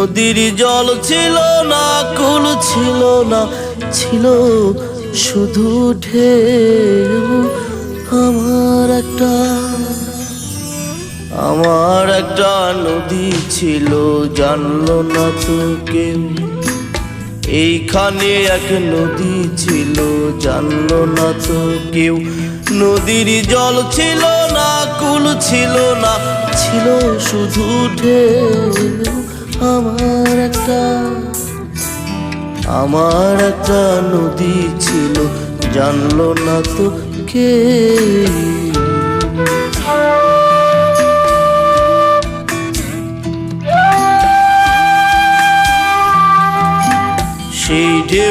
নদীর জল ছিল না, কুল ছিল না, ছিল শুধু ঢেউ। আমার একটা নদী ছিল, জানলো না তো কেউ। এইখানে এক নদী ছিল, জানলো না তো কেউ। নদীর জল ছিল না, কুল ছিল না, ছিল শুধু ঢেউ। আমার একটা নদী ছিল, জানলো না তো কেউ। সেই ঢেউ